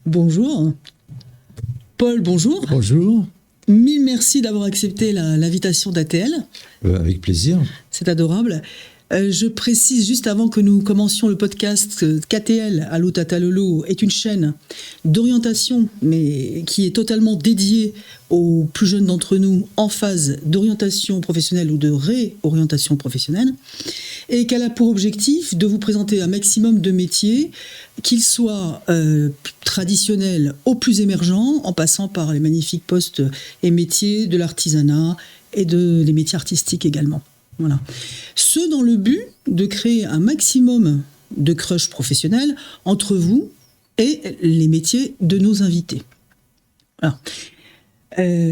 Bonjour. Paul, bonjour. Bonjour. Mille merci d'avoir accepté l'invitation d'ATL. Avec plaisir. C'est adorable. Je précise juste avant que nous commencions le podcast qu'ATL, Allo Tata Lolo, est une chaîne d'orientation, mais qui est totalement dédiée aux plus jeunes d'entre nous en phase d'orientation professionnelle ou de réorientation professionnelle, et qu'elle a pour objectif de vous présenter un maximum de métiers, qu'ils soient traditionnels aux plus émergents, en passant par les magnifiques postes et métiers de l'artisanat et des métiers artistiques également. Voilà. Ce dans le but de créer un maximum de crush professionnels entre vous et les métiers de nos invités. Alors,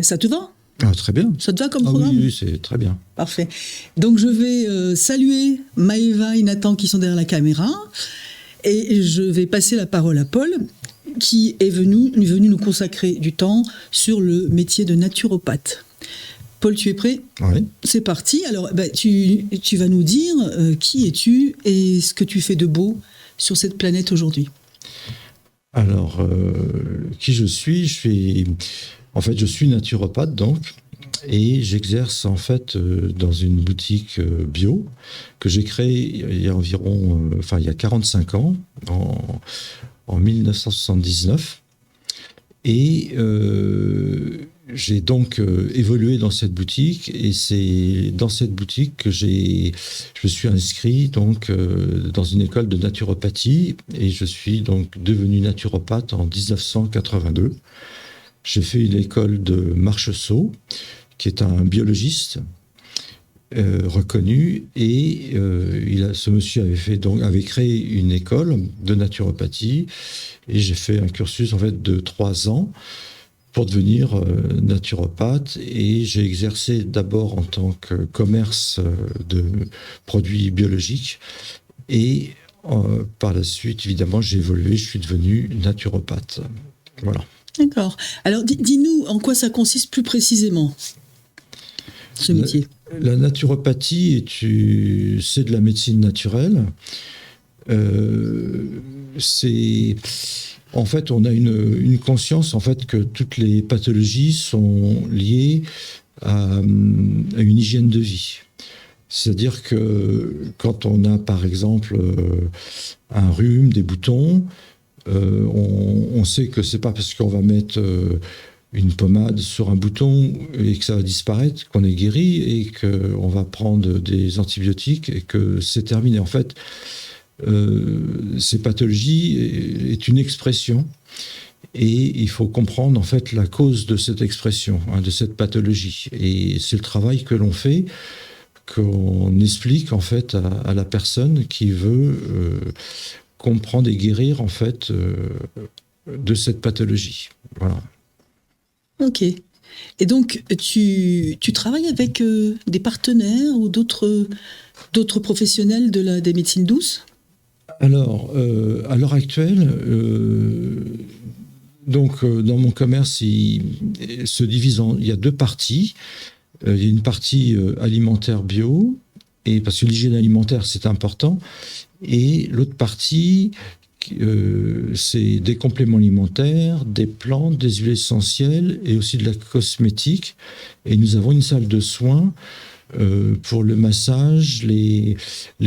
ça te va ? Très bien. Ça te va comme programme ? Oui, c'est très bien. Parfait. Donc je vais saluer Maëva et Nathan qui sont derrière la caméra et je vais passer la parole à Paul qui est venu nous consacrer du temps sur le métier de naturopathe. Paul, tu es prêt ? Oui. C'est parti. Alors, tu vas nous dire qui es-tu et ce que tu fais de beau sur cette planète aujourd'hui. Alors, qui je suis ? Je suis naturopathe, donc, et j'exerce en fait dans une boutique bio que j'ai créée il y a 45 ans, en 1979. Et j'ai donc évolué dans cette boutique, et c'est dans cette boutique que je me suis inscrit donc dans une école de naturopathie, et je suis donc devenu naturopathe en 1982. J'ai fait une école de Marcheseau, qui est un biologiste reconnu, et ce monsieur avait créé une école de naturopathie, et j'ai fait un cursus en fait de 3 ans pour devenir naturopathe, et j'ai exercé d'abord en tant que commerce de produits biologiques, et par la suite, évidemment, j'ai évolué, je suis devenu naturopathe. Voilà. D'accord. Alors, dis-nous en quoi ça consiste plus précisément, ce métier. La naturopathie, c'est de la médecine naturelle. En fait, on a une conscience en fait que toutes les pathologies sont liées à une hygiène de vie. C'est-à-dire que quand on a par exemple un rhume, des boutons, on sait que c'est pas parce qu'on va mettre une pommade sur un bouton et que ça va disparaître qu'on est guéri, et qu'on va prendre des antibiotiques et que c'est terminé. En fait, ces pathologies est une expression, et il faut comprendre en fait la cause de cette expression, de cette pathologie. Et c'est le travail que l'on fait, qu'on explique en fait à la personne qui veut comprendre et guérir en fait de cette pathologie. Voilà. Ok. Et donc, tu travailles avec des partenaires ou d'autres professionnels des médecines douces ? Alors, à l'heure actuelle, dans mon commerce, il se divise il y a 2 parties. Il y a une partie alimentaire bio, et parce que l'hygiène alimentaire, c'est important. Et l'autre partie, c'est des compléments alimentaires, des plantes, des huiles essentielles et aussi de la cosmétique. Et nous avons une salle de soins pour le massage, les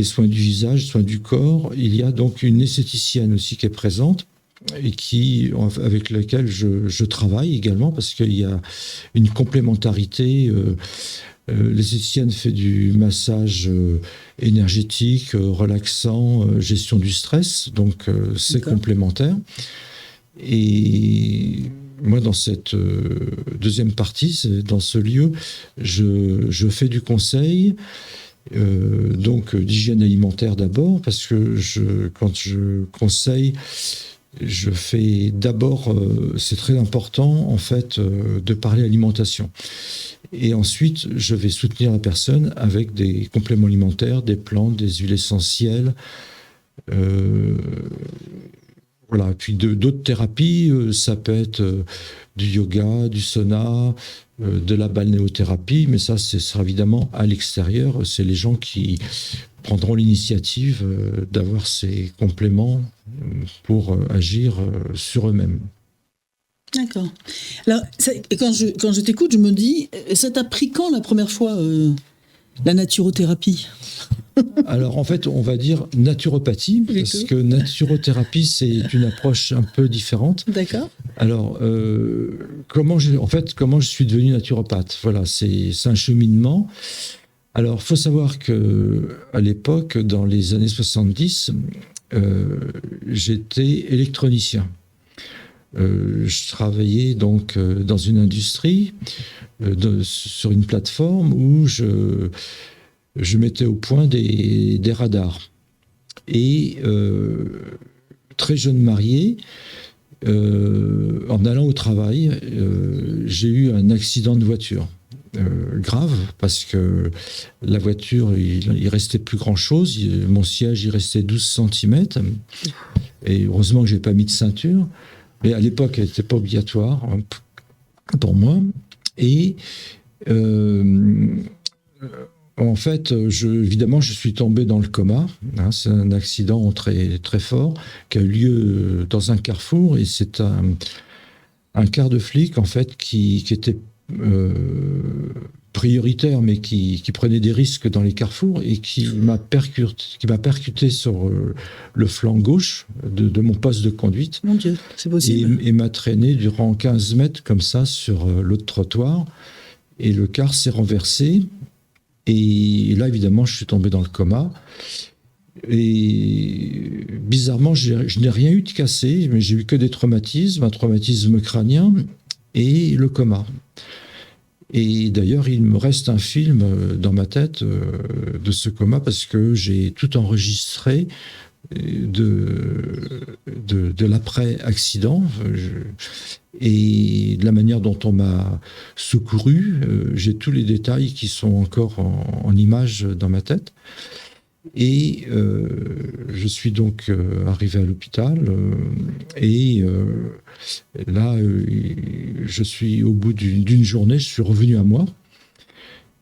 soins du visage, soins du corps. Il y a donc une esthéticienne aussi qui est présente, et avec laquelle je travaille également, parce qu'il y a une complémentarité. L'esthéticienne fait du massage énergétique, relaxant, gestion du stress, donc c'est complémentaire. Et moi, dans cette deuxième partie, dans ce lieu, je fais du conseil, donc d'hygiène alimentaire d'abord, parce que quand je conseille, je fais d'abord, c'est très important en fait, de parler alimentation. Et ensuite, je vais soutenir la personne avec des compléments alimentaires, des plantes, des huiles essentielles. Voilà. Puis d'autres thérapies, ça peut être du yoga, du sauna, de la balnéothérapie, mais ça, ce sera évidemment à l'extérieur. C'est les gens qui prendront l'initiative d'avoir ces compléments pour agir sur eux-mêmes. D'accord. Alors, quand je t'écoute, je me dis, ça t'a pris quand la première fois la naturothérapie? Alors en fait, on va dire naturopathie, parce que naturothérapie, c'est une approche un peu différente. D'accord. Alors, comment je suis devenu naturopathe? Voilà, c'est un cheminement. Alors, il faut savoir qu'à l'époque, dans les années 70, j'étais électronicien. Je travaillais donc dans une industrie, sur une plateforme où je mettais au point des radars. Et très jeune marié, en allant au travail, j'ai eu un accident de voiture. Grave, parce que la voiture, il restait plus grand-chose. Mon siège, il restait 12 cm. Et heureusement que je n'ai pas mis de ceinture. Mais à l'époque, elle n'était pas obligatoire pour moi. Et en fait, évidemment, je suis tombé dans le coma. Hein, c'est un accident très, très fort qui a eu lieu dans un carrefour. Et c'est un quart de flic, en fait, qui était prioritaire, mais qui prenait des risques dans les carrefours et qui m'a percuté sur le flanc gauche de mon poste de conduite. Mon Dieu, c'est possible. Et m'a traîné durant 15 mètres comme ça sur l'autre trottoir. Et le car s'est renversé. Et là, évidemment, je suis tombé dans le coma. Et bizarrement, je n'ai rien eu de cassé, mais j'ai eu que des traumatismes, un traumatisme crânien et le coma. Et d'ailleurs, il me reste un film dans ma tête de ce coma parce que j'ai tout enregistré de l'après-accident. Et de la manière dont on m'a secouru, j'ai tous les détails qui sont encore en images dans ma tête. Et je suis donc arrivé à l'hôpital et là, je suis au bout d'une journée, je suis revenu à moi.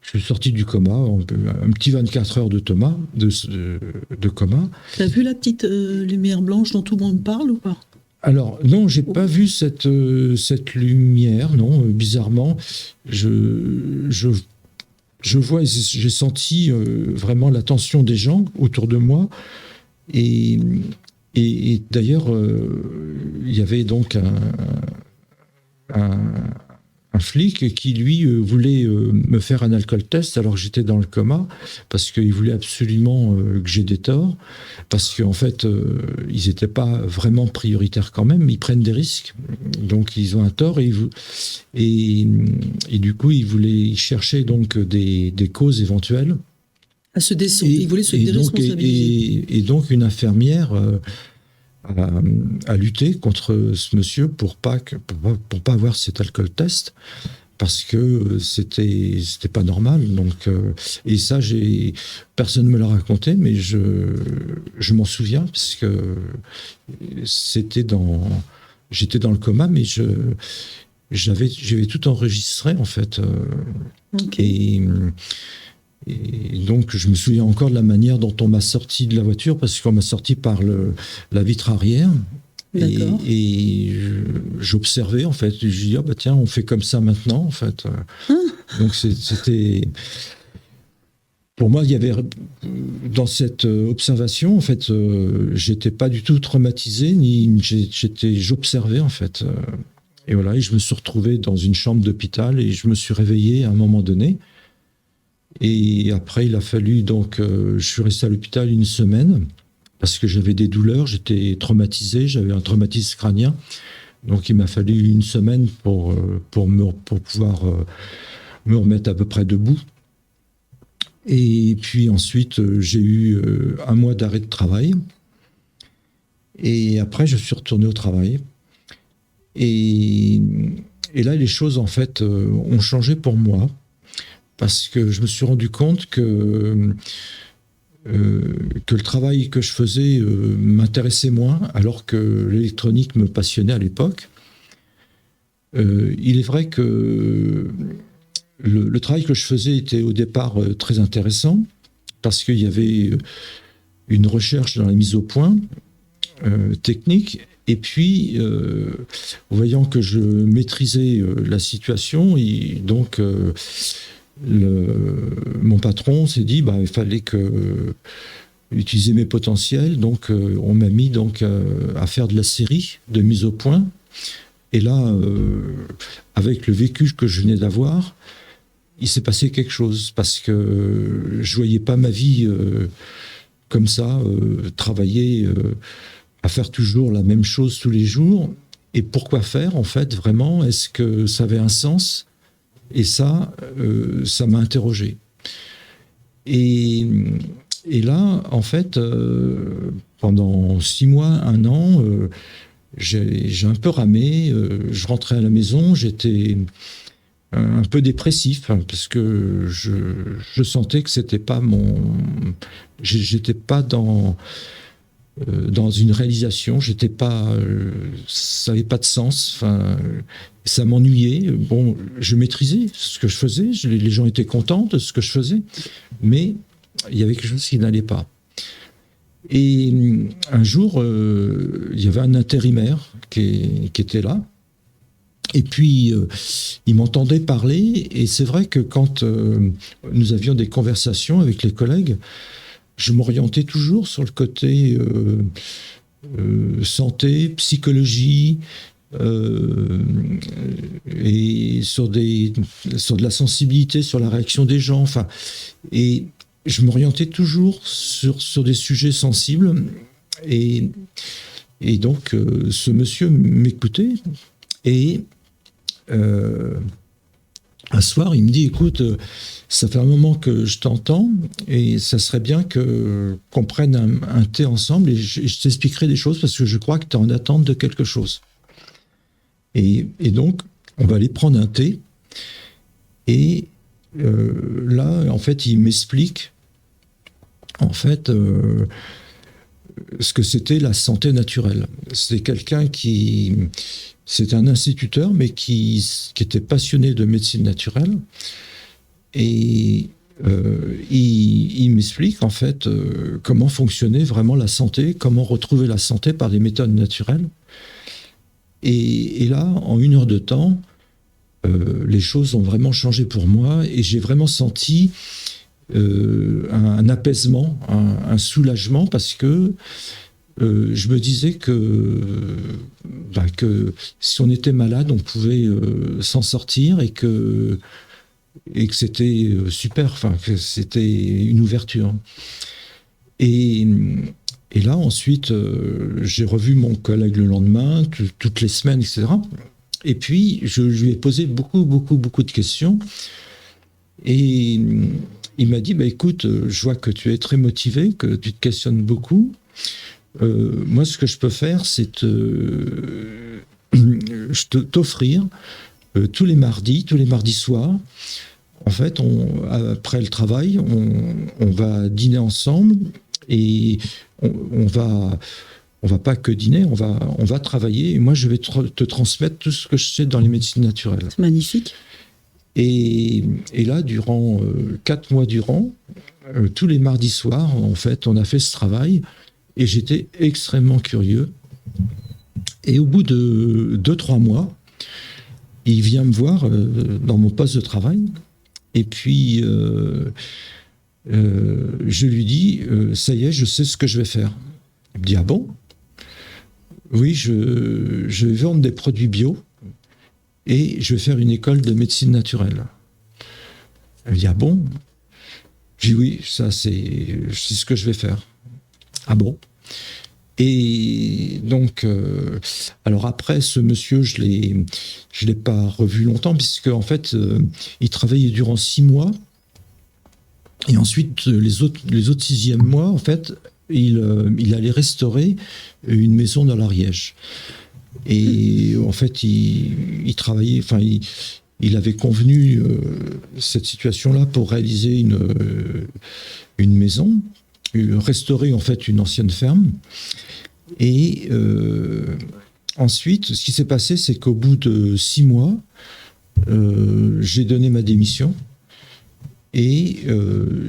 Je suis sorti du coma, un petit 24 heures de coma. T'as vu la petite lumière blanche dont tout le monde parle ou pas? Alors non, j'ai pas vu cette lumière, non, bizarrement. Je vois, j'ai senti vraiment la tension des gens autour de moi. Et d'ailleurs, il y avait donc un flic qui, lui, voulait me faire un alcool test alors que j'étais dans le coma, parce qu'il voulait absolument que j'ai des torts, parce qu'en fait, ils n'étaient pas vraiment prioritaires quand même, mais ils prennent des risques. Donc, ils ont un tort et du coup, ils cherchaient donc des causes éventuelles. Ils voulaient se déresponsabiliser. Et donc, une infirmière à lutter contre ce monsieur pour pas avoir cet alcool test, parce que c'était pas normal. Donc et ça, personne ne me l'a raconté, mais je m'en souviens parce que j'étais dans le coma, mais j'avais tout enregistré en fait. Okay. Et donc, je me souviens encore de la manière dont on m'a sorti de la voiture, parce qu'on m'a sorti par la vitre arrière. Et j'observais, en fait. Je dis, tiens, on fait comme ça maintenant, en fait. Donc, c'était... Pour moi, il y avait... Dans cette observation, en fait, j'étais pas du tout traumatisé, j'observais, en fait. Et voilà, et je me suis retrouvé dans une chambre d'hôpital, et je me suis réveillé à un moment donné. Et après, il a fallu, donc, je suis resté à l'hôpital une semaine parce que j'avais des douleurs, j'étais traumatisé, j'avais un traumatisme crânien. Donc, il m'a fallu une semaine pour pouvoir me remettre à peu près debout. Et puis ensuite, j'ai eu un mois d'arrêt de travail. Et après, je suis retourné au travail. Et là, les choses, en fait, ont changé pour moi. Parce que je me suis rendu compte que le travail que je faisais m'intéressait moins, alors que l'électronique me passionnait à l'époque. Il est vrai que le travail que je faisais était au départ très intéressant, parce qu'il y avait une recherche dans la mise au point technique, Et puis, voyant que je maîtrisais la situation, mon patron s'est dit il fallait utiliser mes potentiels. Donc, on m'a mis à faire de la série de mise au point. Et là, avec le vécu que je venais d'avoir, il s'est passé quelque chose, parce que je voyais pas ma vie comme ça, travailler, à faire toujours la même chose tous les jours. Et pourquoi faire, en fait, vraiment? Est-ce que ça avait un sens? Et ça m'a interrogé. Et là, en fait, pendant 6 mois, 1 an, j'ai un peu ramé. Je rentrais à la maison, j'étais un peu dépressif, parce que je sentais que c'était pas j'étais pas dans une réalisation, j'étais pas, ça n'avait pas de sens. Enfin, ça m'ennuyait. Bon, je maîtrisais ce que je faisais, les gens étaient contents de ce que je faisais, mais il y avait quelque chose qui n'allait pas. Et un jour, il y avait un intérimaire qui était là. Et puis, il m'entendait parler. Et c'est vrai que quand nous avions des conversations avec les collègues, je m'orientais toujours sur le côté santé, psychologie, et sur de la sensibilité, sur la réaction des gens. Enfin, et je m'orientais toujours sur des sujets sensibles. Et donc, ce monsieur m'écoutait. Et un soir, il me dit, écoute, ça fait un moment que je t'entends et ça serait bien qu'on prenne un thé ensemble et je t'expliquerai des choses parce que je crois que tu es en attente de quelque chose. Et donc, on va aller prendre un thé. Et là, en fait, il m'explique ce que c'était la santé naturelle. C'est quelqu'un c'est un instituteur, mais qui était passionné de médecine naturelle. Et il m'explique, en fait, comment fonctionnait vraiment la santé, comment retrouver la santé par des méthodes naturelles. Et là, en 1 heure de temps, les choses ont vraiment changé pour moi et j'ai vraiment senti un apaisement, un soulagement, parce que je me disais que si on était malade, on pouvait s'en sortir et que c'était super, que c'était une ouverture. Et là, ensuite, j'ai revu mon collègue le lendemain, toutes les semaines, etc. Et puis, je lui ai posé beaucoup de questions. Et il m'a dit, écoute, je vois que tu es très motivé, que tu te questionnes beaucoup. Moi, ce que je peux faire, c'est t'offrir tous les mardis soirs. En fait, après le travail, on va dîner ensemble et on va pas que dîner, on va travailler. Et moi, je vais te transmettre tout ce que je sais dans les médecines naturelles. C'est magnifique. Et là, durant 4 mois tous les mardis soirs, en fait, on a fait ce travail. Et j'étais extrêmement curieux. Et au bout de 2-3 mois, il vient me voir dans mon poste de travail. Et puis, je lui dis, ça y est, je sais ce que je vais faire. Il me dit, ah bon? Oui, je vais vendre des produits bio et je vais faire une école de médecine naturelle. Il me dit, ah bon? Je dis, oui, ça c'est ce que je vais faire. Ah bon? Et donc, alors après, ce monsieur, je l'ai pas revu longtemps, puisque en fait, il travaillait durant 6 mois, et ensuite les autres 6e mois, en fait, il allait restaurer une maison dans l'Ariège. Et en fait, il travaillait, il avait convenu cette situation-là pour réaliser une maison, restaurer en fait une ancienne ferme. Et ensuite, ce qui s'est passé, c'est qu'au bout de 6 mois, j'ai donné ma démission. Et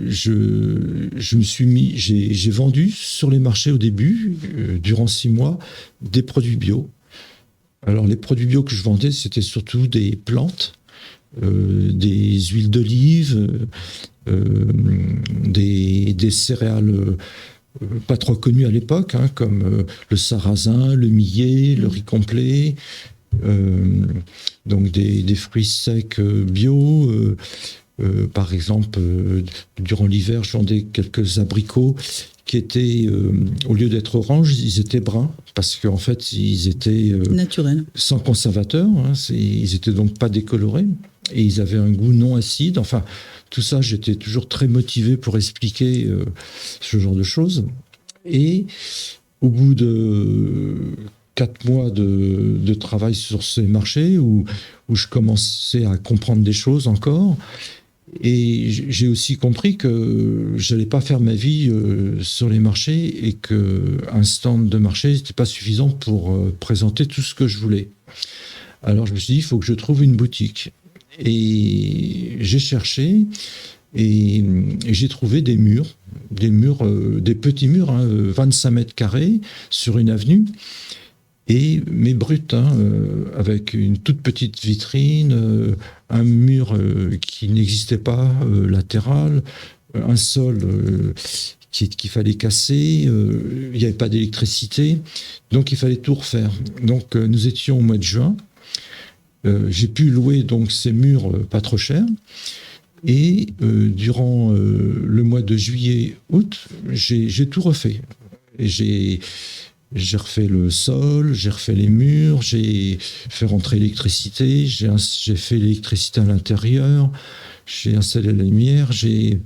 je me suis mis, j'ai vendu sur les marchés au début, durant 6 mois, des produits bio. Alors les produits bio que je vendais, c'était surtout des plantes, des huiles d'olive, des céréales pas trop connues à l'époque, hein, comme le sarrasin, le millet, le riz complet, donc des fruits secs bio. Par exemple, durant l'hiver, je vendais quelques abricots qui étaient, au lieu d'être oranges, ils étaient bruns, parce qu'en fait, ils étaient naturels, sans conservateur, hein, ils étaient donc pas décolorés, et ils avaient un goût non acide. Enfin, tout ça, j'étais toujours très motivé pour expliquer ce genre de choses. Et au bout de 4 mois de travail sur ces marchés, où je commençais à comprendre des choses encore, et j'ai aussi compris que je n'allais pas faire ma vie sur les marchés, et qu'un stand de marché n'était pas suffisant pour présenter tout ce que je voulais. Alors je me suis dit, il faut que je trouve une boutique. Et j'ai cherché, et j'ai trouvé des murs, des petits murs, hein, 25 mètres carrés sur une avenue, mais brut, hein, avec une toute petite vitrine, un mur qui n'existait pas, latéral, un sol qu'il fallait casser, il n'y avait pas d'électricité, donc il fallait tout refaire. Donc nous étions au mois de juin, j'ai pu louer donc ces murs pas trop cher, et durant le mois de juillet-août, j'ai tout refait. Et j'ai refait le sol, j'ai refait les murs, j'ai fait rentrer l'électricité, j'ai fait l'électricité à l'intérieur, j'ai installé la lumière, j'ai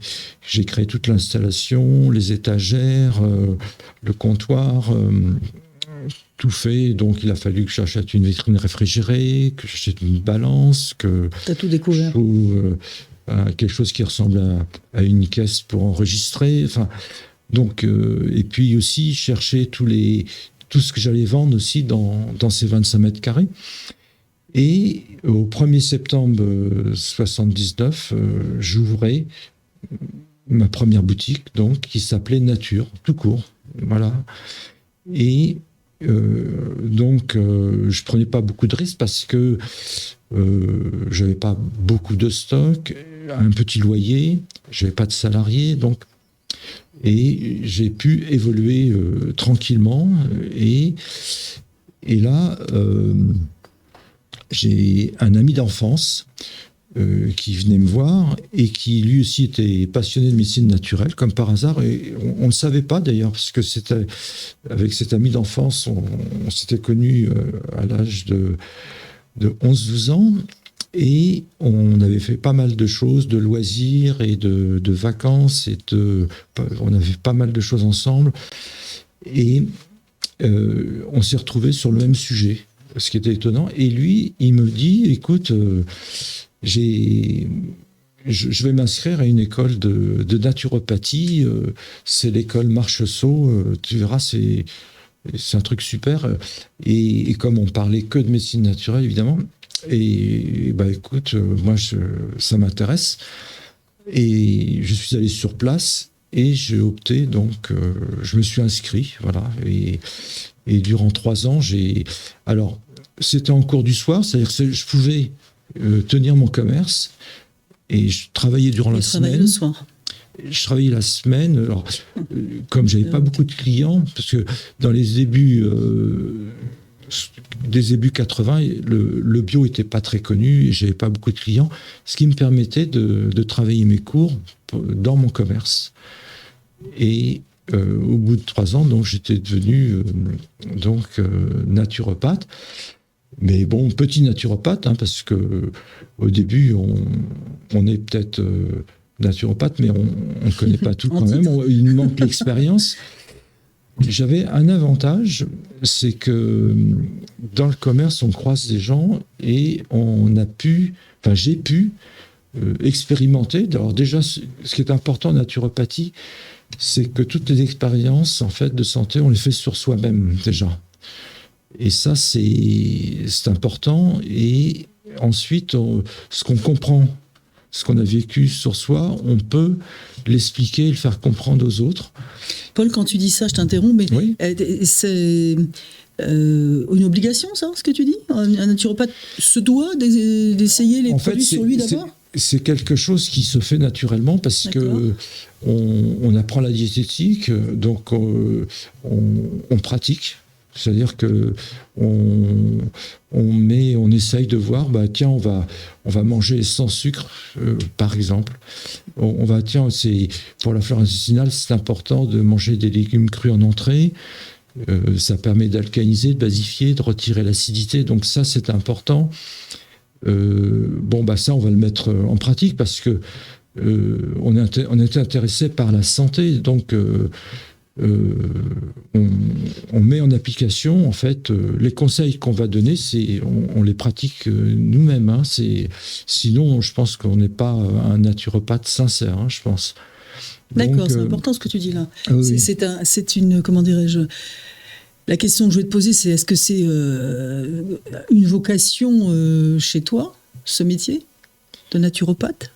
créé toute l'installation, les étagères, le comptoir, tout fait. Donc il a fallu que j'achète une vitrine réfrigérée, que j'achète une balance, que t'as tout découvert. Quelque chose qui ressemble à une caisse pour enregistrer. Enfin, donc, et puis aussi chercher tout ce que j'allais vendre aussi dans ces 25 mètres carrés. Et au 1er septembre 1979, j'ouvrais ma première boutique, donc, qui s'appelait Nature, tout court. Voilà. Et donc, je prenais pas beaucoup de risques, parce que j'avais pas beaucoup de stock, un petit loyer, j'avais pas de salariés, donc. Et j'ai pu évoluer tranquillement. Et là, j'ai un ami d'enfance qui venait me voir, et qui lui aussi était passionné de médecine naturelle, comme par hasard. Et on ne le savait pas d'ailleurs, parce que avec cet ami d'enfance, on s'était connus à l'âge de 11-12 ans. Et on avait fait pas mal de choses, de loisirs et de vacances, on avait fait pas mal de choses ensemble. Et on s'est retrouvés sur le même sujet, ce qui était étonnant. Et lui, il me dit, écoute, je vais m'inscrire à une école de naturopathie, c'est l'école Marcheseau, tu verras, c'est un truc super. Et comme on parlait que de médecine naturelle, évidemment, et bah écoute, moi ça m'intéresse, et je suis allé sur place, et j'ai opté, donc je me suis inscrit, voilà, et durant 3 ans, alors c'était en cours du soir, c'est-à-dire que je pouvais tenir mon commerce, et je travaillais durant la semaine. Le soir. Je travaillais la semaine, alors comme j'avais pas beaucoup de clients, parce que dans les débuts des débuts 80, le bio était pas très connu, et j'avais pas beaucoup de clients, ce qui me permettait de travailler mes cours dans mon commerce. Et au bout de 3 ans, donc j'étais devenu naturopathe. Mais bon, petit naturopathe, hein, parce que au début, on est peut-être naturopathe, mais on ne connaît pas tout quand même. Il nous manque l'expérience. J'avais un avantage, c'est que dans le commerce, on croise des gens, et j'ai pu expérimenter. Alors déjà, ce qui est important en naturopathie, c'est que toutes les expériences en fait de santé, on les fait sur soi-même déjà. Et ça, c'est important. Et ensuite, ce qu'on comprend ce qu'on a vécu sur soi, on peut l'expliquer, le faire comprendre aux autres. Paul, quand tu dis ça, je t'interromps, mais oui. C'est une obligation, ça, ce que tu dis ? Un naturopathe se doit d'essayer les produits sur lui d'abord ? C'est quelque chose qui se fait naturellement parce que on apprend la diététique, donc on pratique. C'est-à-dire que on essaye de voir, tiens, on va manger sans sucre, par exemple. Pour la flore intestinale, c'est important de manger des légumes crus en entrée. Ça permet d'alcaliniser, de basifier, de retirer l'acidité. Donc ça, c'est important. Ça, on va le mettre en pratique parce que on était intéressé par la santé, donc on met en application en fait les conseils qu'on va donner, on les pratique nous-mêmes. Hein, sinon, je pense qu'on n'est pas un naturopathe sincère. Hein, je pense. D'accord, c'est important ce que tu dis là. Oui. C'est une, comment dirais-je. La question que je vais te poser, c'est est-ce que c'est une vocation chez toi, ce métier de naturopathe ?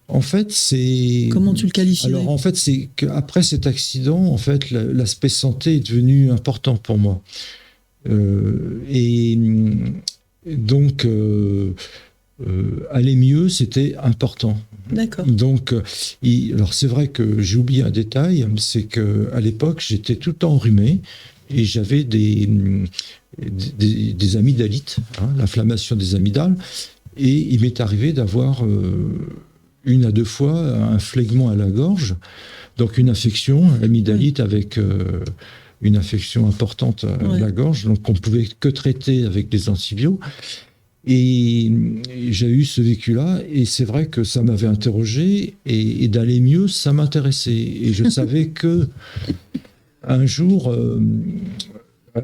En fait, c'est... Comment tu le qualifierais ? Alors, en fait, c'est qu'après cet accident, en fait, l'aspect santé est devenu important pour moi. Et donc, aller mieux, c'était important. D'accord. Donc, alors c'est vrai que j'ai oublié un détail, c'est qu'à l'époque, j'étais tout le temps enrhumé et j'avais des amygdalites, l'inflammation des amygdales, et il m'est arrivé d'avoir 1 à 2 fois un phlegmon à la gorge, donc une infection, l'amygdalite avec une infection importante à la gorge, donc on pouvait que traiter avec des antibiotiques. Et j'ai eu ce vécu-là, et c'est vrai que ça m'avait interrogé, et d'aller mieux, ça m'intéressait. Et je savais que un jour,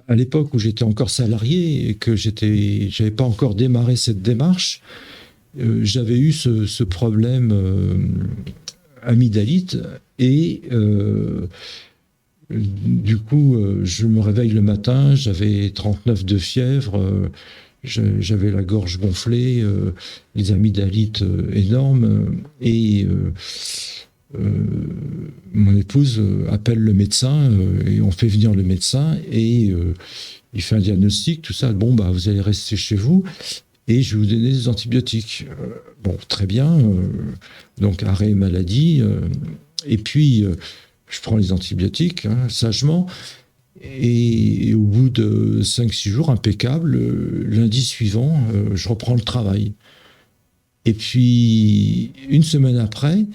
à l'époque où j'étais encore salarié et que j'avais pas encore démarré cette démarche, j'avais eu ce problème amygdalite, et du coup, je me réveille le matin, j'avais 39 de fièvre. J'avais la gorge gonflée, les amygdalites énormes, et mon épouse appelle le médecin, et on fait venir le médecin, et il fait un diagnostic, tout ça. Vous allez rester chez vous, et je vais vous donner des antibiotiques. Très bien, donc arrêt maladie, et puis je prends les antibiotiques, sagement. Et au bout de 5-6 jours, impeccable, lundi suivant, je reprends le travail. Et puis, 1 semaine après,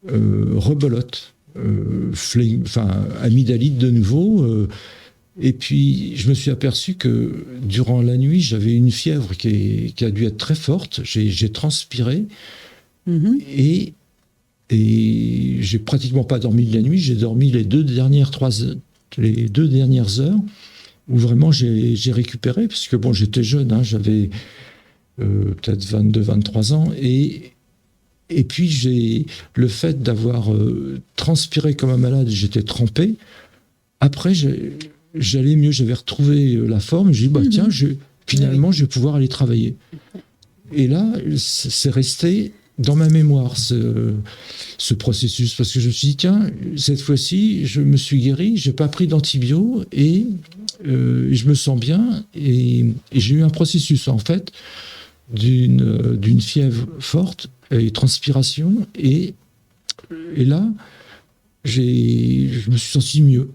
rebelote, amygdalite de nouveau. Et puis, je me suis aperçu que durant la nuit, j'avais une fièvre qui a dû être très forte. J'ai transpiré. Et j'ai pratiquement pas dormi de la nuit. J'ai dormi les 2 dernières heures où vraiment j'ai récupéré, parce que j'étais jeune, j'avais peut-être 22-23 ans, et puis le fait d'avoir transpiré comme un malade, j'étais trempé. Après, j'allais mieux, j'avais retrouvé la forme, j'ai dit, tiens, finalement, je vais pouvoir aller travailler. Et là, c'est resté dans ma mémoire, ce processus, parce que je me suis dit, tiens, cette fois-ci, je me suis guéri, j'ai pas pris d'antibio, et je me sens bien, et j'ai eu un processus, en fait, d'une fièvre forte, et transpiration, et là, je me suis senti mieux.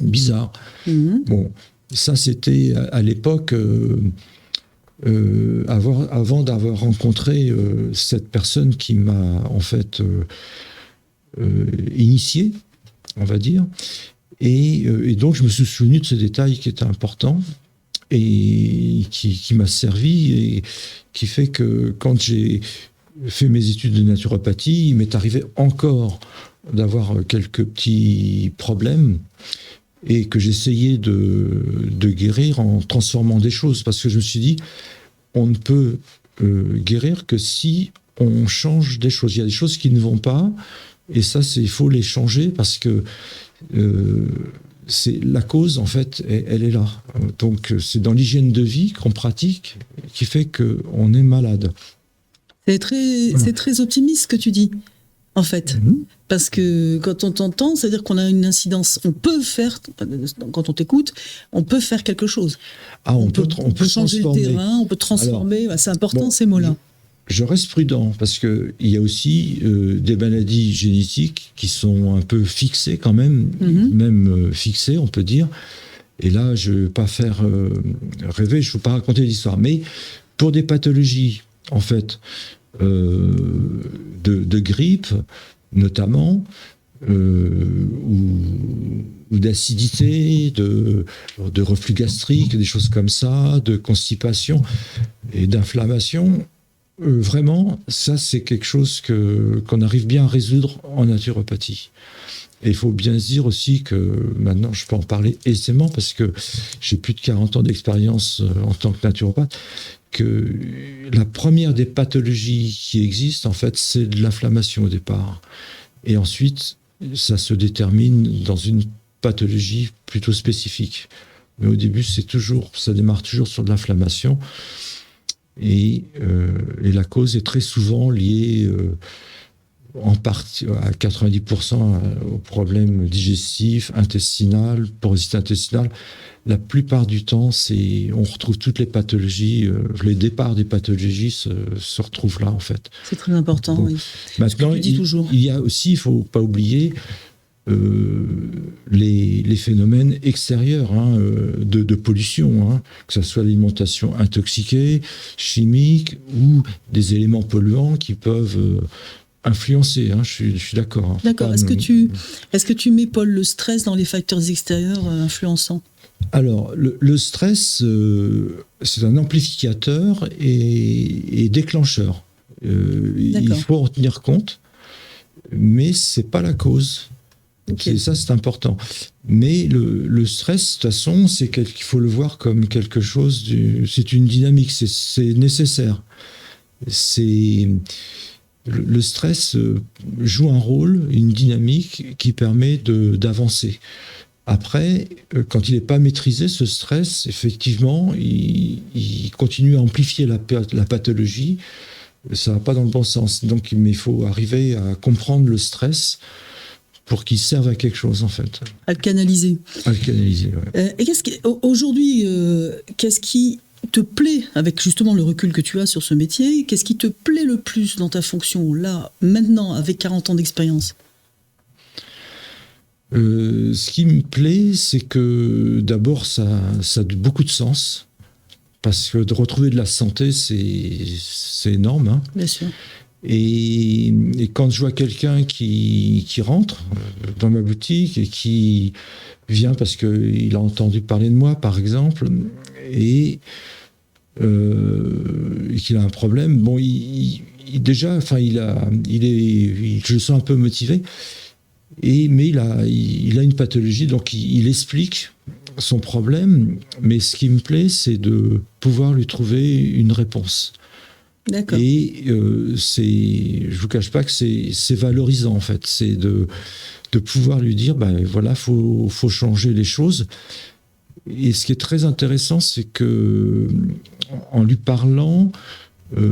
Bizarre. Ça, c'était à l'époque... avant d'avoir rencontré cette personne qui m'a en fait initié, on va dire, et donc je me suis souvenu de ce détail qui était important et qui m'a servi, et qui fait que quand j'ai fait mes études de naturopathie, il m'est arrivé encore d'avoir quelques petits problèmes, et que j'essayais de guérir en transformant des choses, parce que je me suis dit, on ne peut guérir que si on change des choses. Il y a des choses qui ne vont pas, et ça, il faut les changer, parce que c'est la cause, en fait, elle est là. Donc, c'est dans l'hygiène de vie qu'on pratique qui fait qu'on est malade. C'est très optimiste ce que tu dis, en fait. Parce que quand on t'entend, c'est-à-dire qu'on a une incidence. On peut faire, quand on t'écoute, on peut faire quelque chose. On peut changer le terrain, on peut transformer. Alors, c'est important, ces mots-là. Je reste prudent parce qu'il y a aussi des maladies génétiques qui sont un peu fixées quand même, même fixées, on peut dire. Et là, je ne vais pas faire rêver, je ne veux pas raconter l'histoire. Mais pour des pathologies, en fait, de grippe, notamment, ou d'acidité, de reflux gastrique, des choses comme ça, de constipation et d'inflammation, vraiment, ça, c'est quelque chose qu'on arrive bien à résoudre en naturopathie. Et il faut bien se dire aussi que maintenant, je peux en parler aisément parce que j'ai plus de 40 ans d'expérience en tant que naturopathe, que la première des pathologies qui existent, en fait, c'est de l'inflammation au départ. Et ensuite, ça se détermine dans une pathologie plutôt spécifique. Mais au début, ça démarre toujours sur de l'inflammation. Et la cause est très souvent liée en partie à 90% aux problèmes digestifs, intestinal, porosité intestinale. La plupart du temps, on retrouve toutes les pathologies, les départs des pathologies se retrouvent là, en fait. C'est très important, oui. Maintenant, il y a aussi, il ne faut pas oublier, les phénomènes extérieurs de pollution, que ce soit l'alimentation intoxiquée, chimique, ou des éléments polluants qui peuvent influencer, je suis d'accord. D'accord. Est-ce que tu mets, Paul, le stress dans les facteurs extérieurs influençants ? Alors, le stress, c'est un amplificateur et déclencheur. Il faut en tenir compte, mais ce n'est pas la cause. Okay. Ça, c'est important. Mais le stress, de toute façon, qu'il faut le voir comme quelque chose, c'est une dynamique, c'est nécessaire. Le stress joue un rôle, une dynamique qui permet d'avancer. Après, quand il n'est pas maîtrisé, ce stress, effectivement, il continue à amplifier la pathologie. Ça ne va pas dans le bon sens. Donc, il faut arriver à comprendre le stress pour qu'il serve à quelque chose, en fait. À le canaliser. À le canaliser, oui. Et aujourd'hui, qu'est-ce qui te plaît, avec justement le recul que tu as sur ce métier, qu'est-ce qui te plaît le plus dans ta fonction, là, maintenant, avec 40 ans d'expérience ? Ce qui me plaît, c'est que d'abord, ça a beaucoup de sens. Parce que de retrouver de la santé, c'est énorme. Bien sûr. Et quand je vois quelqu'un qui rentre dans ma boutique et qui vient parce qu'il a entendu parler de moi, par exemple, et qu'il a un problème, bon, je le sens un peu motivé. Mais il a une pathologie, donc il explique son problème, mais ce qui me plaît, c'est de pouvoir lui trouver une réponse. D'accord. Et je vous cache pas que c'est valorisant, en fait. C'est de pouvoir lui dire, voilà, faut changer les choses. Et ce qui est très intéressant, c'est que en lui parlant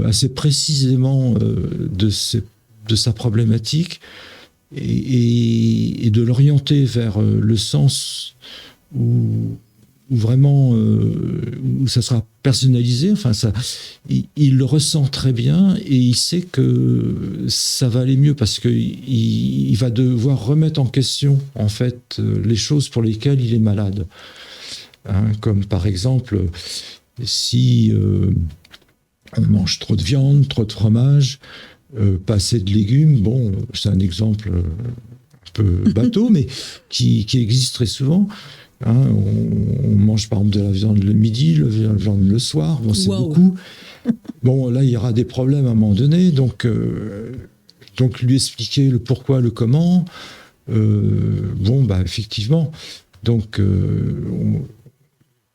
assez précisément de sa problématique, et de l'orienter vers le sens où vraiment où ça sera personnalisé, il le ressent très bien et il sait que ça va aller mieux parce qu'il va devoir remettre en question en fait les choses pour lesquelles il est malade. Comme par exemple, si on mange trop de viande, trop de fromage, pas assez de légumes, bon, c'est un exemple un peu bateau, mais qui existe très souvent. On mange par exemple de la viande le midi, de la viande le soir, bon, c'est beaucoup. Bon, là, il y aura des problèmes à un moment donné, donc lui expliquer le pourquoi, le comment. Effectivement, donc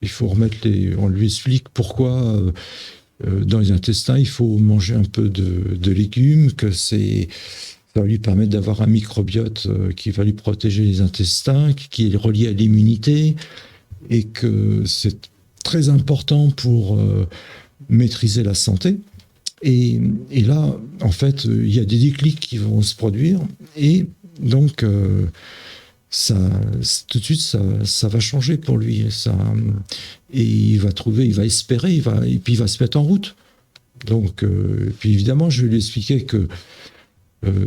il faut on lui explique pourquoi. Dans les intestins, il faut manger un peu de légumes, que ça va lui permettre d'avoir un microbiote qui va lui protéger les intestins, qui est relié à l'immunité, et que c'est très important pour maîtriser la santé. Et là, en fait, il y a des déclics qui vont se produire, et donc tout de suite, ça va changer pour lui. Et il va espérer, et puis il va se mettre en route. Donc, puis évidemment, je vais lui expliquer que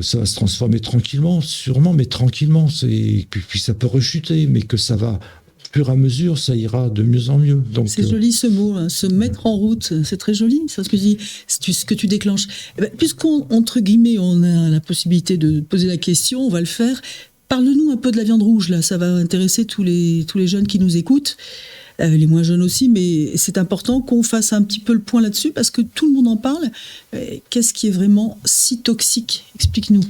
ça va se transformer tranquillement, sûrement, mais tranquillement. Puis ça peut rechuter, mais que ça va, au fur et à mesure, ça ira de mieux en mieux. Donc, c'est joli ce mot, hein, se mettre en route. C'est très joli, c'est ce que tu déclenches. Puisqu'entre guillemets, on a la possibilité de poser la question, on va le faire. Parle-nous un peu de la viande rouge, là. Ça va intéresser tous les jeunes qui nous écoutent. Les moins jeunes aussi, mais c'est important qu'on fasse un petit peu le point là-dessus parce que tout le monde en parle. Qu'est-ce qui est vraiment si toxique ? Explique-nous.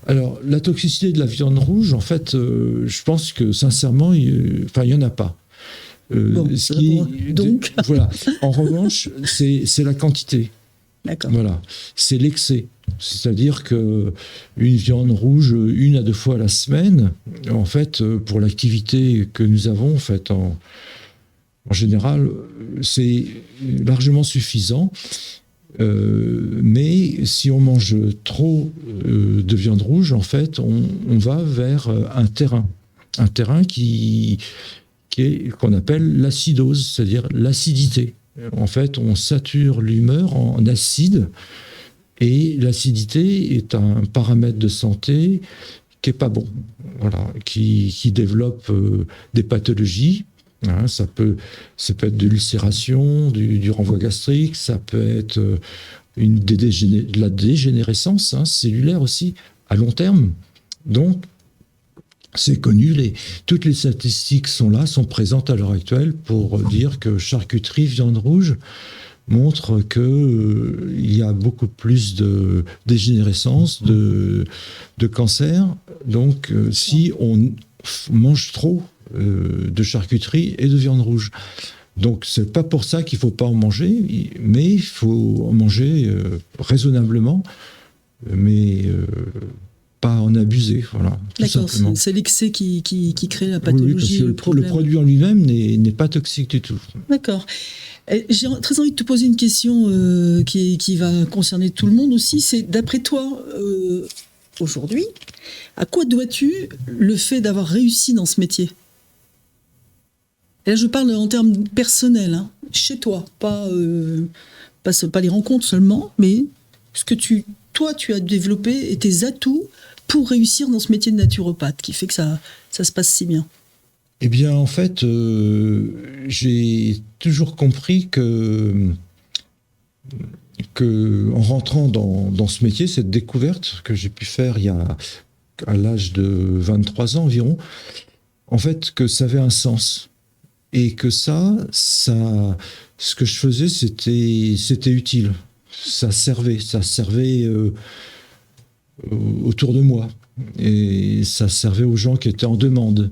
Alors, la toxicité de la viande rouge, en fait, je pense que sincèrement, il n'y en a pas. Donc voilà. En revanche, c'est la quantité. D'accord. Voilà. C'est l'excès. C'est-à-dire que une viande rouge 1 à 2 fois la semaine, en fait, pour l'activité que nous avons, en fait, en général, c'est largement suffisant. Mais si on mange trop de viande rouge, en fait, on va vers un terrain qu'on appelle l'acidose, c'est-à-dire l'acidité. En fait, on sature l'humeur en acide. Et l'acidité est un paramètre de santé qui n'est pas bon, voilà, qui développe des pathologies. Hein, ça peut être de l'ulcération, du renvoi gastrique, ça peut être de la dégénérescence cellulaire aussi, à long terme. Donc, c'est connu, toutes les statistiques sont présentes à l'heure actuelle pour dire que charcuterie, viande rouge, montre qu'il y a beaucoup plus de dégénérescence, de cancer. Donc, si on mange trop de charcuterie et de viande rouge. Donc, c'est pas pour ça qu'il faut pas en manger, mais il faut en manger raisonnablement, mais pas en abuser, voilà. D'accord, c'est l'excès qui crée la pathologie, oui, le problème. Le produit en lui-même n'est pas toxique du tout. D'accord. J'ai très envie de te poser une question qui va concerner tout le monde aussi. C'est, d'après toi, aujourd'hui, à quoi dois-tu le fait d'avoir réussi dans ce métier ? Et là, je parle en termes personnels, hein, chez toi, pas les rencontres seulement, mais ce que tu as développé et tes atouts pour réussir dans ce métier de naturopathe, qui fait que ça se passe si bien. Eh bien, en fait, j'ai toujours compris que en rentrant dans ce métier, cette découverte que j'ai pu faire à l'âge de 23 ans environ, en fait, que ça avait un sens. Et que ce que je faisais, c'était utile. Ça servait autour de moi. Et ça servait aux gens qui étaient en demande.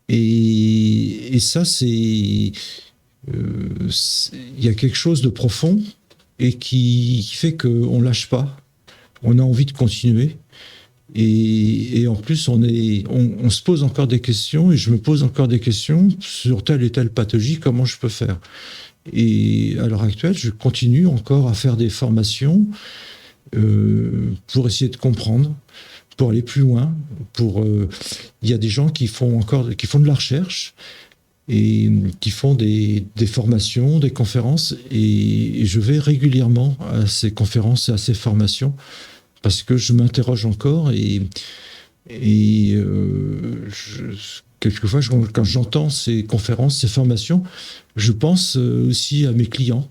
Et ça, il y a quelque chose de profond et qui fait qu'on ne lâche pas. On a envie de continuer. Et en plus, on se pose encore des questions, et je me pose encore des questions sur telle et telle pathologie, comment je peux faire. Et à l'heure actuelle, je continue encore à faire des formations pour essayer de comprendre, pour aller plus loin. Il y a des gens qui font de la recherche et qui font des formations, des conférences, et je vais régulièrement à ces conférences et à ces formations parce que je m'interroge encore quelquefois, quand j'entends ces conférences, ces formations, je pense aussi à mes clients.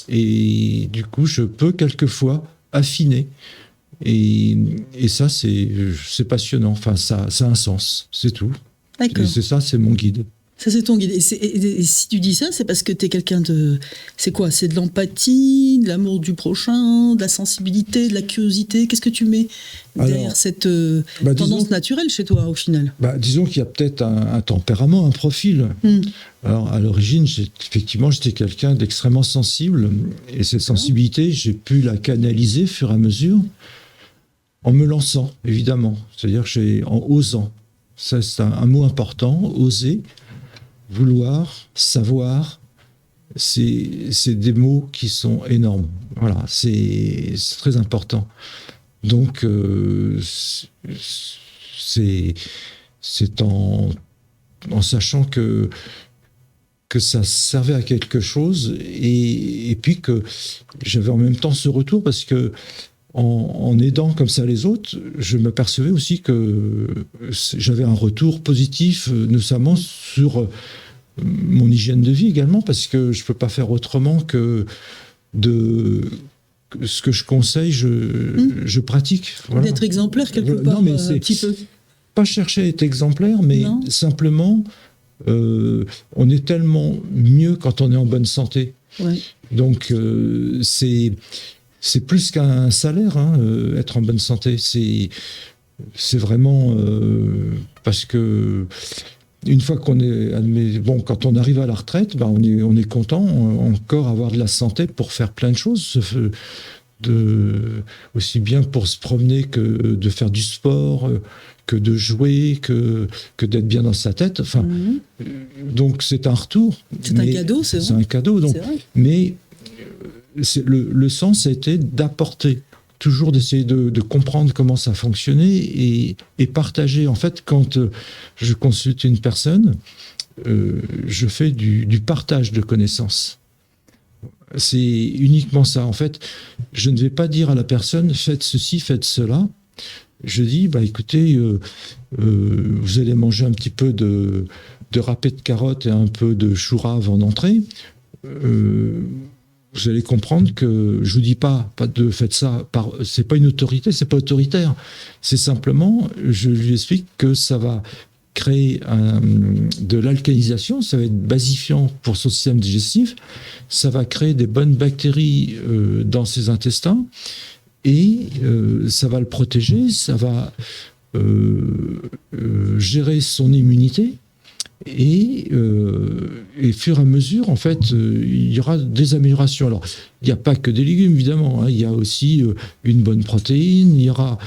Et du coup, je peux quelquefois affiner. Et ça, c'est passionnant. Enfin, ça a un sens, c'est tout. D'accord. Et c'est mon guide. Ça, c'est ton guide. Et si tu dis ça, c'est parce que tu es quelqu'un de... C'est quoi ? C'est de l'empathie, de l'amour du prochain, de la sensibilité, de la curiosité. Qu'est-ce que tu mets derrière cette tendance naturelle chez toi, au final ? Disons qu'il y a peut-être un tempérament, un profil. Alors, à l'origine, effectivement, j'étais quelqu'un d'extrêmement sensible. Et cette sensibilité, j'ai pu la canaliser au fur et à mesure en me lançant, évidemment. C'est-à-dire en osant. Ça, c'est un mot important, oser. Vouloir, savoir, c'est des mots qui sont énormes. Voilà, c'est très important. Donc, c'est en sachant que ça servait à quelque chose et puis que j'avais en même temps ce retour parce que en aidant comme ça les autres, je m'apercevais aussi que j'avais un retour positif, notamment sur mon hygiène de vie également, parce que je ne peux pas faire autrement que ce que je conseille, je pratique. Voilà. D'être exemplaire quelque part, non, mais un petit peu. Pas chercher à être exemplaire, mais simplement, on est tellement mieux quand on est en bonne santé. Ouais. Donc, c'est plus qu'un salaire, être en bonne santé. C'est vraiment parce que une fois qu'on est, quand on arrive à la retraite, on est content encore avoir de la santé pour faire plein de choses, aussi bien pour se promener que de faire du sport, que de jouer, que d'être bien dans sa tête. Enfin, donc c'est un retour. C'est un cadeau, c'est vrai. C'est un cadeau. Donc, mais le sens a été d'apporter, toujours d'essayer de comprendre comment ça fonctionnait et partager. En fait, quand je consulte une personne, je fais du partage de connaissances. C'est uniquement ça. En fait, je ne vais pas dire à la personne « faites ceci, faites cela ». Je dis « écoutez, vous allez manger un petit peu de râpé de carottes et un peu de chou rave en entrée. Vous allez comprendre que je vous dis pas de faites ça. C'est pas une autorité, c'est pas autoritaire. C'est simplement, je lui explique que ça va créer de l'alcalinisation, ça va être basifiant pour son système digestif, ça va créer des bonnes bactéries dans ses intestins et ça va le protéger, ça va gérer son immunité. Et fur et à mesure, en fait, il y aura des améliorations. Alors, il n'y a pas que des légumes, évidemment. Il y a aussi une bonne protéine. Il y aura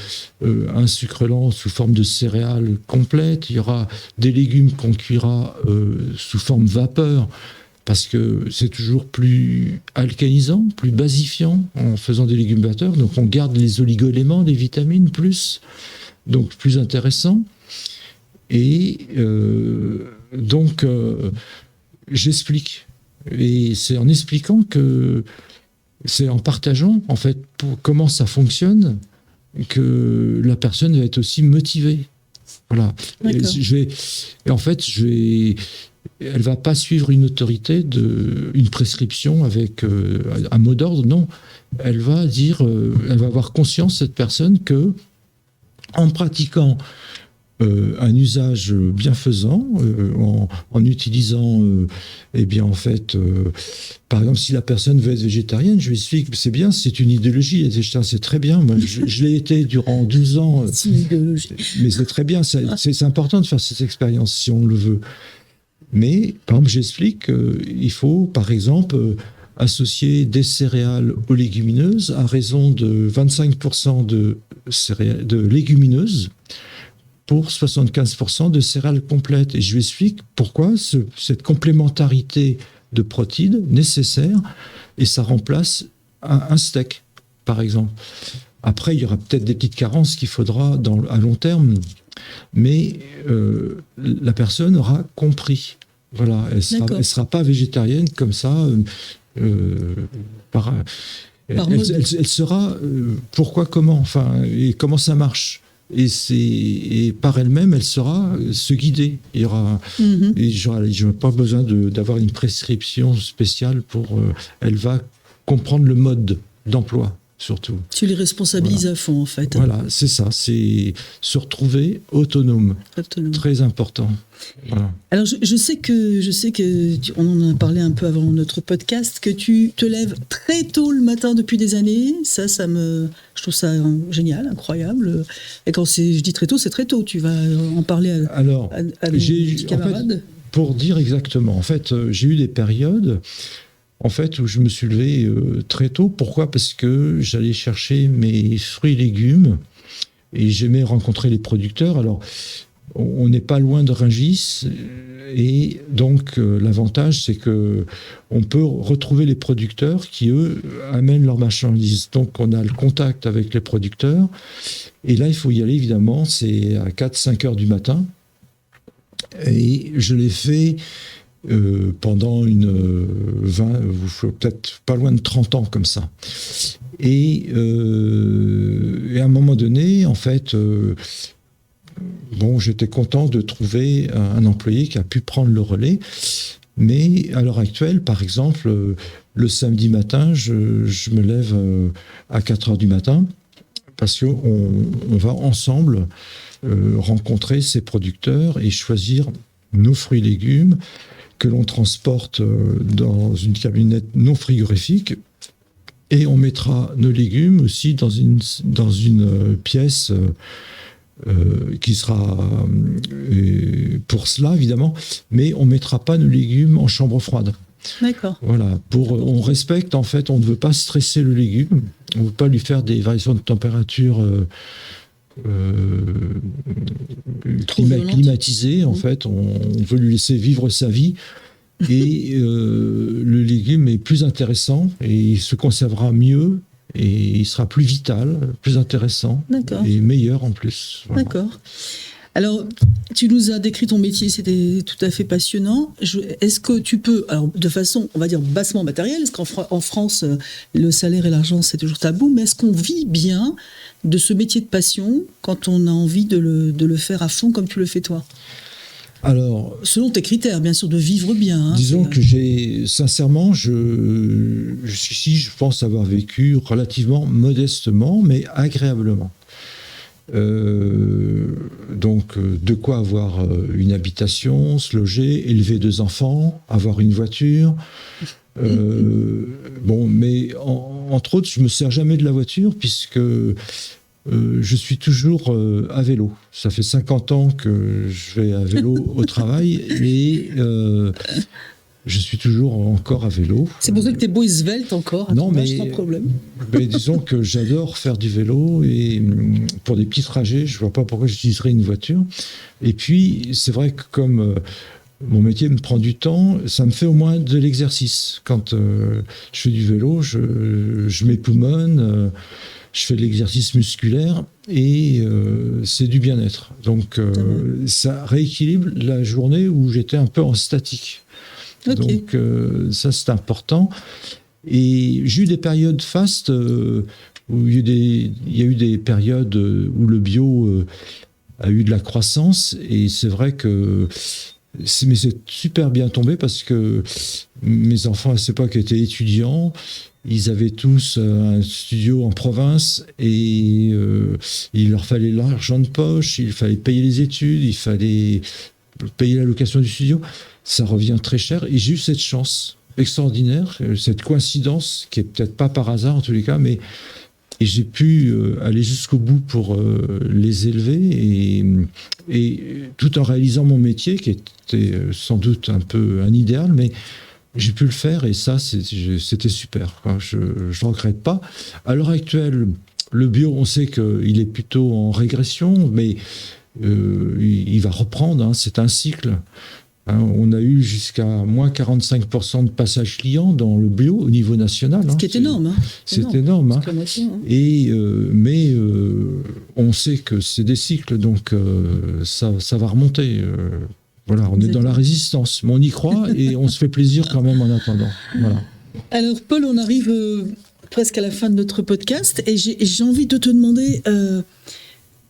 un sucre lent sous forme de céréales complètes. Il y aura des légumes qu'on cuira sous forme vapeur, parce que c'est toujours plus alcalinisant, plus basifiant en faisant des légumes vapeur. Donc, on garde les oligo-éléments, les vitamines plus, donc plus intéressant. Et donc, j'explique. Et c'est en expliquant que c'est en partageant, en fait, comment ça fonctionne, que la personne va être aussi motivée. Voilà. Et en fait, elle va pas suivre une autorité, une prescription avec un mot d'ordre. Non, elle va elle va avoir conscience, cette personne, que en pratiquant un usage bienfaisant, en utilisant, par exemple, si la personne veut être végétarienne, je lui explique que c'est bien, c'est une idéologie, c'est très bien. Moi, je l'ai été durant 12 ans. C'est une idéologie. Mais c'est très bien, c'est important de faire cette expérience si on le veut. Mais, par exemple, j'explique qu'il faut, par exemple, associer des céréales aux légumineuses à raison de 25% de légumineuses pour 75% de céréales complètes. Et je lui explique pourquoi cette complémentarité de protéines nécessaire, et ça remplace un steak, par exemple. Après, il y aura peut-être des petites carences qu'il faudra à long terme, mais la personne aura compris. Voilà, elle sera pas végétarienne comme ça. Elle saura pourquoi, comment, enfin, et comment ça marche. Et par elle-même, elle saura se guider. Il y aura, je n'ai pas besoin d'avoir une prescription spéciale elle va comprendre le mode d'emploi, surtout. Tu les responsabilises à fond, en fait. Voilà, c'est ça. C'est se retrouver autonome. Très important. Voilà. Alors, je sais que on en a parlé un peu avant notre podcast, que tu te lèves très tôt le matin depuis des années. Je trouve ça génial, incroyable. Et quand je dis très tôt, c'est très tôt. Tu vas en parler à nos camarades. En fait, pour dire exactement, en fait, j'ai eu des périodes où je me suis levé très tôt. Pourquoi ? Parce que j'allais chercher mes fruits et légumes et j'aimais rencontrer les producteurs. Alors, on n'est pas loin de Rungis. Et donc, l'avantage, c'est que on peut retrouver les producteurs qui, eux, amènent leurs marchandises. Donc, on a le contact avec les producteurs. Et là, il faut y aller, évidemment, c'est à 4-5 heures du matin. Et je l'ai fait pendant peut-être pas loin de 30 ans comme ça. Et à un moment donné, en fait, j'étais content de trouver un employé qui a pu prendre le relais. Mais à l'heure actuelle, par exemple, le samedi matin, je me lève à 4 heures du matin parce qu'on va ensemble rencontrer ces producteurs et choisir nos fruits et légumes que l'on transporte dans une camionnette non frigorifique. Et on mettra nos légumes aussi dans une pièce qui sera pour cela, évidemment, mais on ne mettra pas nos légumes en chambre froide. D'accord. Voilà, on respecte, en fait, on ne veut pas stresser le légume, on ne veut pas lui faire des variations de température climatisées, en fait, on veut lui laisser vivre sa vie. Et le légume est plus intéressant et il se conservera mieux et il sera plus vital, plus intéressant. D'accord. Et meilleur en plus. Voilà. D'accord. Alors, tu nous as décrit ton métier, c'était tout à fait passionnant. Est-ce que tu peux, alors de façon, on va dire, bassement matérielle, parce qu'en France, le salaire et l'argent, c'est toujours tabou, mais est-ce qu'on vit bien de ce métier de passion quand on a envie de le faire à fond comme tu le fais toi ? Alors, selon tes critères, bien sûr, de vivre bien. Hein, disons que sincèrement, je pense avoir vécu relativement modestement, mais agréablement. Donc, de quoi avoir une habitation, se loger, élever 2 enfants, avoir une voiture. Mais entre autres, je me sers jamais de la voiture puisque je suis toujours à vélo. Ça fait 50 ans que je vais à vélo au travail et je suis toujours encore à vélo. C'est pour ça que tu es beau et svelte encore. Non, mais sans problème. Mais disons que j'adore faire du vélo et pour des petits trajets, je ne vois pas pourquoi j'utiliserais une voiture. Et puis, c'est vrai que comme mon métier me prend du temps, ça me fait au moins de l'exercice. Quand je fais du vélo, je m'époumonne, je fais de l'exercice musculaire et c'est du bien-être. Donc, ça rééquilibre la journée où j'étais un peu en statique. Okay. Donc, ça, c'est important. Et j'ai eu des périodes fastes où il y a eu des périodes où le bio a eu de la croissance. Et c'est vrai que mais c'est super bien tombé parce que mes enfants à cette époque étaient étudiants. Ils avaient tous un studio en province et il leur fallait l'argent de poche, il fallait payer les études, il fallait payer la location du studio. Ça revient très cher et j'ai eu cette chance extraordinaire, cette coïncidence qui est peut-être pas par hasard en tous les cas, mais et j'ai pu aller jusqu'au bout pour les élever et tout en réalisant mon métier qui était sans doute un peu un idéal, mais j'ai pu le faire et ça c'était super. Je ne regrette pas. À l'heure actuelle, le bio, on sait qu'il est plutôt en régression, mais il va reprendre, hein, c'est un cycle. Hein, on a eu jusqu'à moins 45% de passage client dans le bio au niveau national. Ce qui est énorme. Hein. C'est énorme. Hein. Moitié, hein. Mais on sait que c'est des cycles, donc ça va remonter. Voilà, on est dans la résistance. Mais on y croit et on se fait plaisir quand même en attendant. Voilà. Alors, Paul, on arrive presque à la fin de notre podcast et j'ai envie de te demander...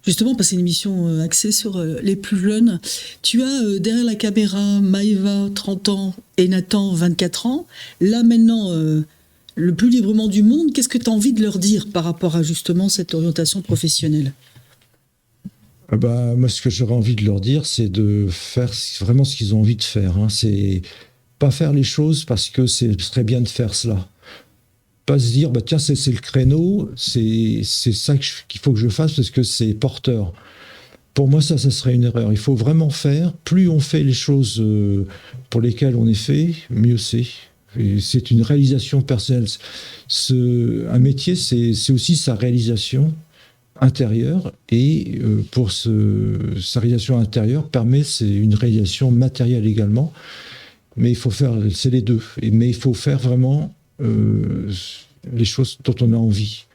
Justement, parce que c'est une émission axée sur les plus jeunes. Tu as derrière la caméra Maëva, 30 ans, et Nathan, 24 ans. Là, maintenant, le plus librement du monde, qu'est-ce que tu as envie de leur dire par rapport à justement cette orientation professionnelle ? Moi, ce que j'aurais envie de leur dire, c'est de faire vraiment ce qu'ils ont envie de faire. Hein. C'est pas faire les choses parce que ce serait bien de faire cela. Pas se dire, tiens, c'est le créneau, c'est ça qu'il faut que je fasse parce que c'est porteur. Pour moi, ça serait une erreur. Il faut vraiment faire. Plus on fait les choses pour lesquelles on est fait, mieux c'est. Et c'est une réalisation personnelle. Un métier, c'est aussi sa réalisation intérieure et pour sa réalisation intérieure c'est une réalisation matérielle également, mais il faut faire, c'est les deux, mais il faut faire vraiment les choses dont on a envie.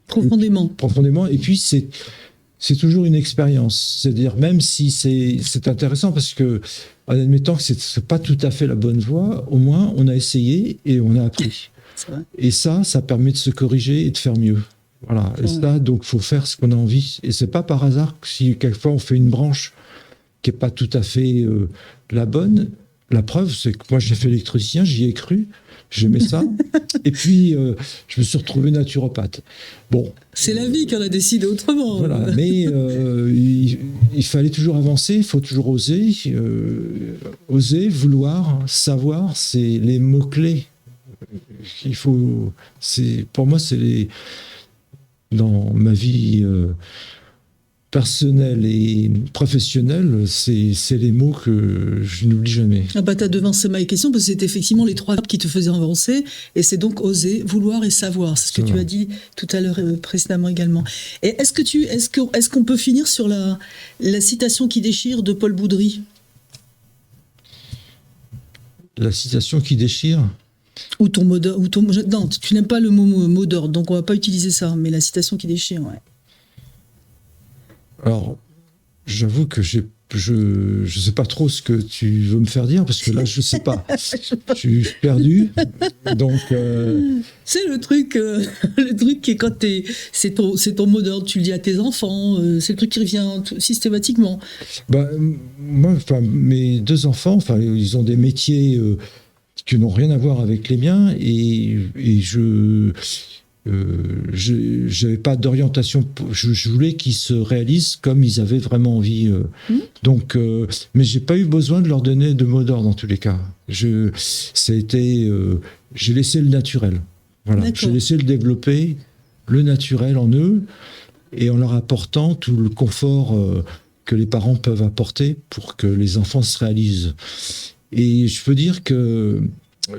Profondément, et puis c'est toujours une expérience, c'est-à-dire même si c'est intéressant parce que en admettant que c'est pas tout à fait la bonne voie, au moins on a essayé et on a appris. Et ça permet de se corriger et de faire mieux. Voilà. Et ça, donc, faut faire ce qu'on a envie. Et c'est pas par hasard que si quelquefois on fait une branche qui est pas tout à fait la bonne. La preuve, c'est que moi j'ai fait électricien, j'y ai cru, j'aimais ça. Et puis je me suis retrouvé naturopathe. Bon. C'est la vie qu'on a décidé autrement. Voilà. Mais il fallait toujours avancer, il faut toujours oser. Oser, vouloir, savoir, c'est les mots clés. Pour moi, c'est dans ma vie personnelle et professionnelle, c'est les mots que je n'oublie jamais. Ah bah t'as devancé ma question parce que c'est effectivement les 3 verbes qui te faisaient avancer et c'est donc oser, vouloir et savoir. C'est ce que tu as dit tout à l'heure précédemment également. Et est-ce qu'on peut finir sur la citation qui déchire de Paul Boudry? La citation qui déchire? Ou ton mot d'ordre. Non, tu n'aimes pas le mot d'ordre, donc on va pas utiliser ça, mais la citation qui déchire, ouais. Alors, j'avoue que je sais pas trop ce que tu veux me faire dire, parce que là, je sais pas. Je suis perdu. Donc, c'est le truc qui est quand c'est ton mot d'ordre, tu le dis à tes enfants, c'est le truc qui revient systématiquement. Bah, moi, mes 2 enfants, ils ont des métiers qui n'ont rien à voir avec les miens, et je n'avais pas d'orientation. Je voulais qu'ils se réalisent comme ils avaient vraiment envie. Donc, mais j'ai pas eu besoin de leur donner de mot d'ordre dans tous les cas. J'ai laissé le naturel. Voilà, j'ai laissé le développer, le naturel en eux, et en leur apportant tout le confort que les parents peuvent apporter pour que les enfants se réalisent. Et je peux dire que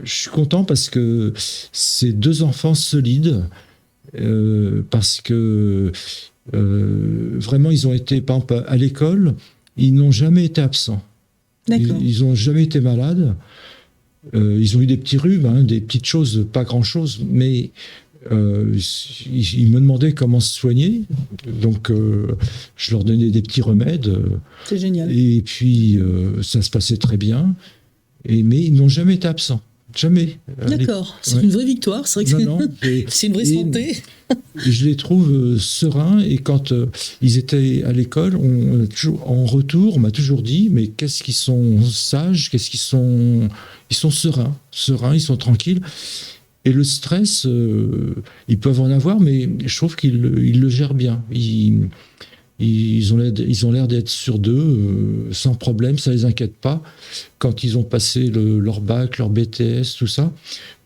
je suis content parce que c'est 2 enfants solides, parce que vraiment ils ont été, par exemple, à l'école, ils n'ont jamais été absents. Ils n'ont jamais été malades. Ils ont eu des petits rhumes, des petites choses, pas grand-chose, mais ils me demandaient comment se soigner, donc je leur donnais des petits remèdes. C'est génial. Et puis ça se passait très bien. Mais ils n'ont jamais été absents. Jamais. D'accord. C'est une vraie victoire. C'est vrai que c'est une vraie santé. Je les trouve sereins. Et quand ils étaient à l'école, en retour, on m'a toujours dit, mais qu'est-ce qu'ils sont sages, ils sont sereins. Ils sont tranquilles. Et le stress, ils peuvent en avoir, mais je trouve qu'ils le gèrent bien. Ils ont l'air d'être sur d'eux, sans problème, ça les inquiète pas. Quand ils ont passé leur bac, leur BTS, tout ça,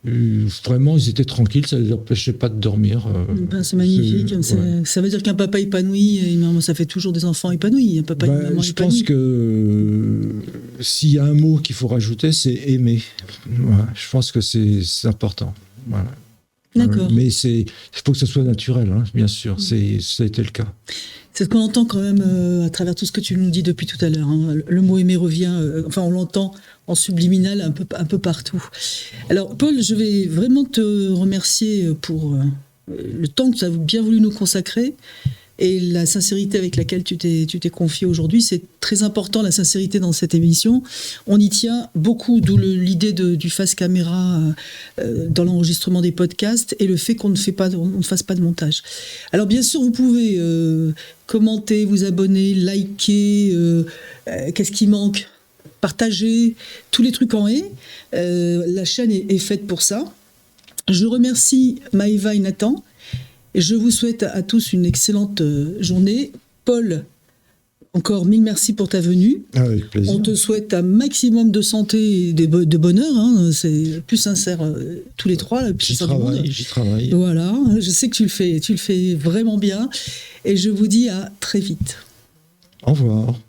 vraiment, ils étaient tranquilles, ça ne les empêchait pas de dormir. C'est magnifique. Ça veut dire qu'un papa épanoui, ça fait toujours des enfants épanouis. Un papa et une maman je pense que s'il y a un mot qu'il faut rajouter, c'est aimer. Voilà, je pense que c'est important. Voilà. D'accord. Mais il faut que ça soit naturel, bien sûr. Ça a été le cas. C'est ce qu'on entend quand même à travers tout ce que tu nous dis depuis tout à l'heure. Le mot aimer revient, on l'entend en subliminal un peu partout. Alors, Paul, je vais vraiment te remercier pour le temps que tu as bien voulu nous consacrer et la sincérité avec laquelle tu t'es confié aujourd'hui. C'est très important, la sincérité dans cette émission. On y tient beaucoup, d'où l'idée du face caméra dans l'enregistrement des podcasts et le fait qu'on ne fasse pas de montage. Alors bien sûr, vous pouvez commenter, vous abonner, liker, qu'est-ce qui manque, partager, tous les trucs en haut. La chaîne est faite pour ça. Je remercie Maëva et Nathan. Et je vous souhaite à tous une excellente journée. Paul, encore 1000 merci pour ta venue. Avec plaisir. On te souhaite un maximum de santé et de bonheur. C'est plus sincère tous les 3. J'y travaille. Voilà, je sais que tu le fais vraiment bien. Et je vous dis à très vite. Au revoir.